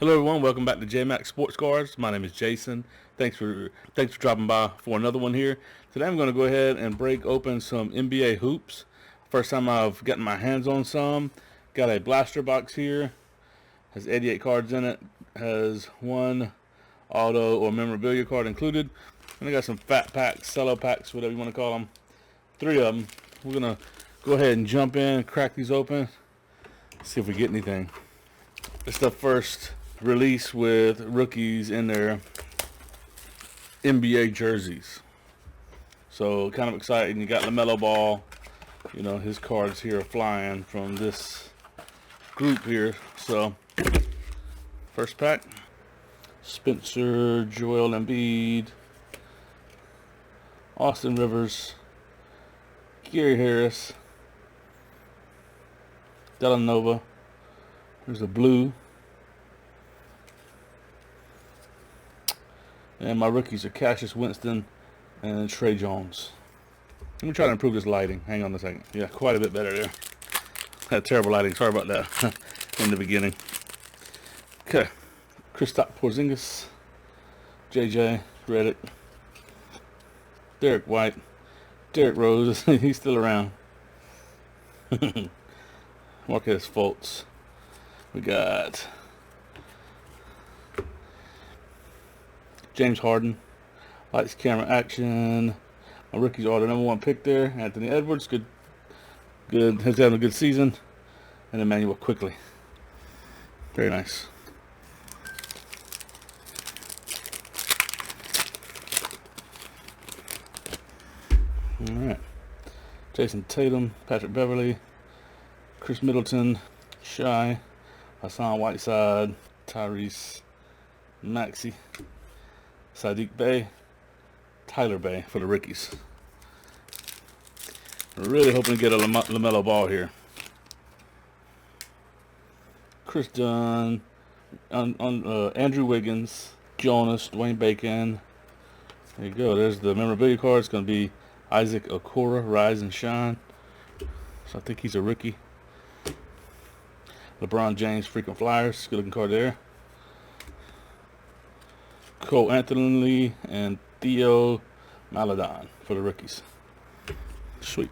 Hello everyone, welcome back to JMac Sports Cards. My name is Jason. Thanks for dropping by for another one here. Today I'm going to go ahead and break open some NBA hoops. First time I've gotten my hands on some. Got a blaster box here. Has 88 cards in it. Has one auto or memorabilia card included. And I got some fat packs, Cello packs, whatever you want to call them. 3 of them. We're going to go ahead and jump in and crack these open. See if we get anything. It's the first release with rookies in their NBA jerseys, so kind of exciting. You got LaMelo Ball, you know, his cards here are flying from this group here. So first pack: Spencer, Joel Embiid, Austin Rivers, Gary Harris, Delanova. There's a blue. And my rookies are Cassius Winston and Trey Jones. Let me try to improve this lighting. Hang on a second. Yeah, quite a bit better there. Had terrible lighting. Sorry about that in the beginning. Okay. Kristaps Porzingis, JJ Redick, Derek White, Derrick Rose. He's still around. Marquez Fultz. We got James Harden, lights, camera, action. My rookies are the #1 pick there. Anthony Edwards, good. Has had a good season. And Emmanuel Quickly, very nice. All right, Jason Tatum, Patrick Beverly, Chris Middleton, Shy, Hassan Whiteside, Tyrese Maxey, Sadiq Bey, Tyler Bey for the rookies. We're really hoping to get a LaMelo Ball here. Chris Dunn, Andrew Wiggins, Jonas, Dwayne Bacon. There you go. There's the memorabilia card. It's going to be Isaac Okoro, Rise and Shine. So I think he's a rookie. LeBron James, Frequent Flyers. Good looking card there. Cole Anthony and Theo Maledon for the rookies. Sweet.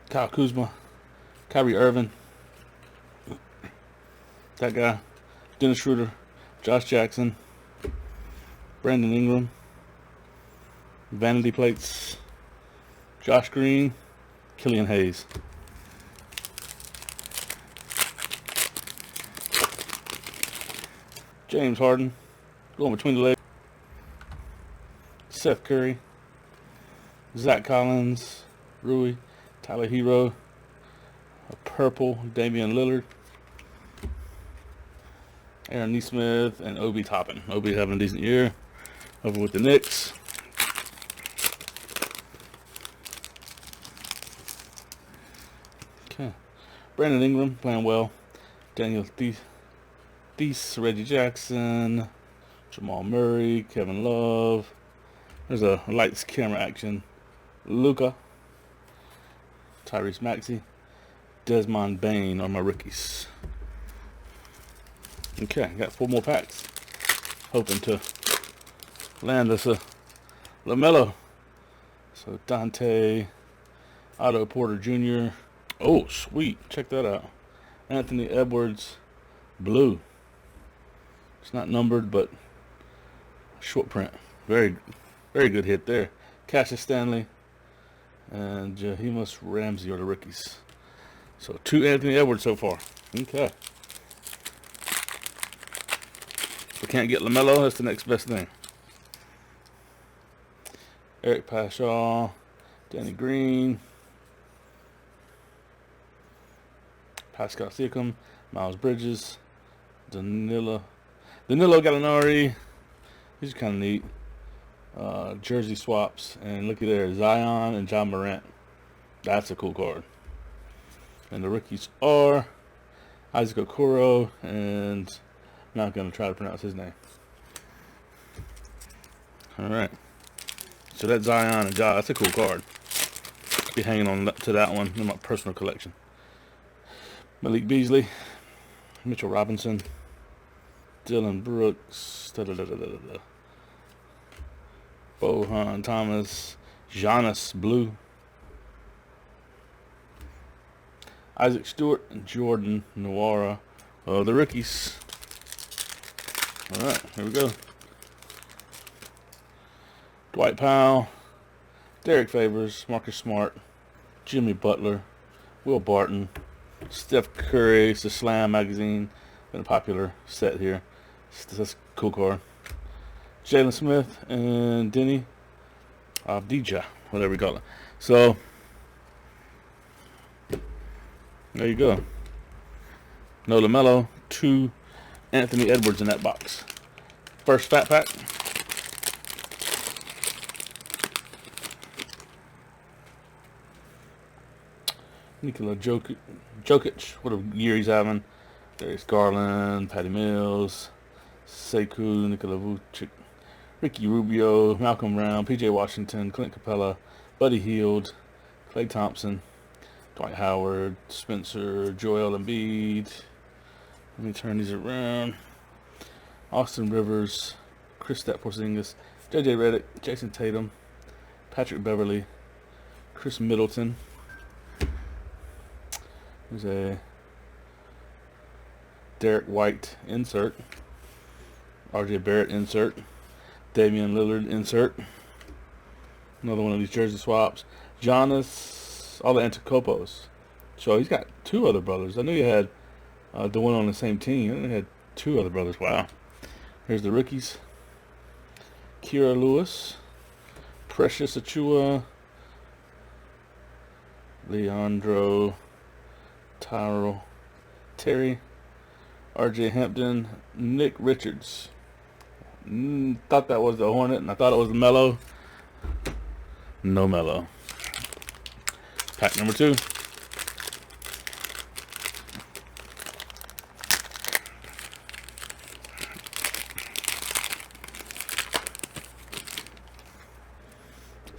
Kyle Kuzma, Kyrie Irving, that guy, Dennis Schroeder, Josh Jackson, Brandon Ingram, Vanity Plates, Josh Green, Killian Hayes. James Harden, going between the legs. Seth Curry, Zach Collins, Rui, Tyler Hero, a purple Damian Lillard, Aaron Nesmith, and Obi Toppin. Obi having a decent year over with the Knicks. Okay, Brandon Ingram playing well. Daniel Thies, Reggie Jackson, Jamal Murray, Kevin Love. There's a lights, camera, action. Luka, Tyrese Maxey, Desmond Bain are my rookies. Okay, got 4 more packs. Hoping to land us a LaMelo. So Dante, Otto Porter Jr. Oh, sweet. Check that out. Anthony Edwards, blue. It's not numbered, but short print. Very good hit there. Cassius Stanley and Jahemus Ramsey are the rookies. So 2 Anthony Edwards so far. Okay. If we can't get LaMelo, that's the next best thing. Eric Pashaw, Danny Green, Pascal Siakam, Miles Bridges, Danilo Gallinari. These are kind of neat. Jersey swaps, and looky there, Zion and John Morant. That's a cool card. And the rookies are Isaac Okoro, and I'm not going to try to pronounce his name. Alright. So that's Zion and Ja. That's a cool card. Be hanging on to that one in my personal collection. Malik Beasley, Mitchell Robinson, Dylan Brooks, Bohan Thomas, Giannis Blue, Isaac Stewart, and Jordan Nwora. The rookies. Alright, here we go. Dwight Powell, Derek Favors, Marcus Smart, Jimmy Butler, Will Barton, Steph Curry. It's the Slam magazine. Been a popular set here. That's a cool card. Jalen Smith and Denny Abdija, whatever you call it. So, there you go. No LaMelo, 2 Anthony Edwards in that box. First fat pack. Nikola Jokic, what a year he's having. There's Garland, Patty Mills, Sekou, Nikola Vucic, Ricky Rubio, Malcolm Brown, PJ Washington, Clint Capella, Buddy Hield, Klay Thompson, Dwight Howard, Spencer, Joel Embiid. Let me turn these around. Austin Rivers, Kristaps Porzingis, JJ Redick, Jason Tatum, Patrick Beverly, Chris Middleton. There's a Derek White insert, RJ Barrett insert, Damian Lillard insert, another one of these jersey swaps, Giannis Antetokounmpo. So he's got 2 other brothers. I knew he had the one on the same team. I knew he had 2 other brothers. Wow. Here's the rookies. Kira Lewis, Precious Achua, Leandro Tyrell Terry, RJ Hampton, Nick Richards. Thought that was the Hornet, and I thought it was the Melo. No Melo. Pack number 2.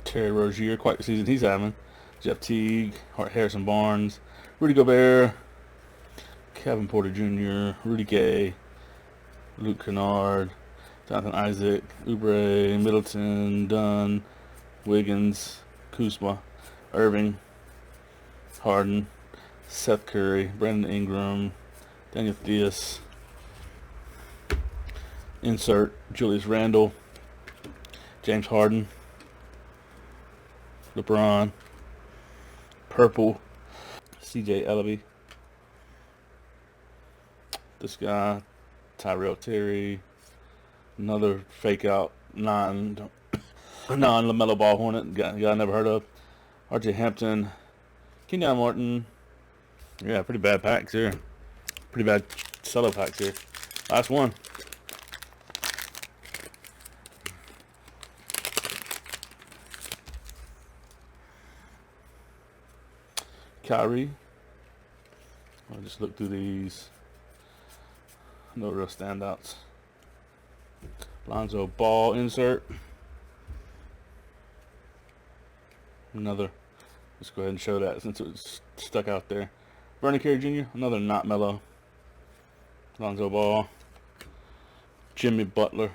Terry Rozier, quite the season he's having. Jeff Teague, Harrison Barnes, Rudy Gobert, Kevin Porter Jr., Rudy Gay, Luke Kennard, Jonathan Isaac, Oubre, Middleton, Dunn, Wiggins, Kuzma, Irving, Harden, Seth Curry, Brandon Ingram, Daniel Theus, insert Julius Randle, James Harden, LeBron, purple, CJ Ellaby, this guy, Tyrell Terry, another fake out non-LaMelo Ball Hornet, guy I never heard of, RJ Hampton, Kenyon Martin. Yeah, pretty bad packs here. Pretty bad Cello packs here. Last one. Kyrie. I'll just look through these. No real standouts. Lonzo Ball insert. Another. Let's go ahead and show that since it was stuck out there. Vernon Carey Jr. Another not Melo. Lonzo Ball. Jimmy Butler.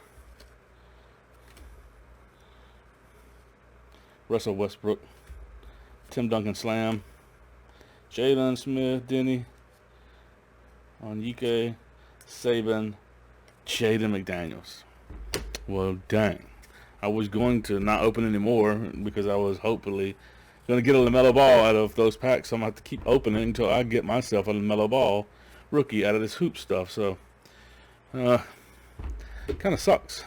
Russell Westbrook. Tim Duncan Slam. Jalen Smith, Denny, Onyeka, Saban, Jaden McDaniels. Well, dang. I was going to not open anymore because I was hopefully going to get a LaMelo Ball out of those packs. So I'm going to have to keep opening until I get myself a LaMelo Ball rookie out of this hoop stuff. So, kind of sucks.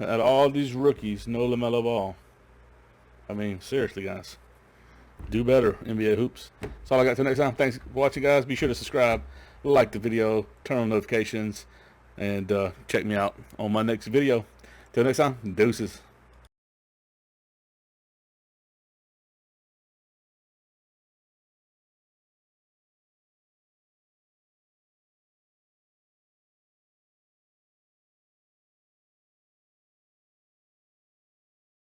Out of all these rookies, no LaMelo Ball. I mean, seriously, guys. Do better, NBA hoops. That's all I got till next time. Thanks for watching, guys. Be sure to subscribe, like the video, turn on notifications, and check me out on my next video. Till next time, deuces.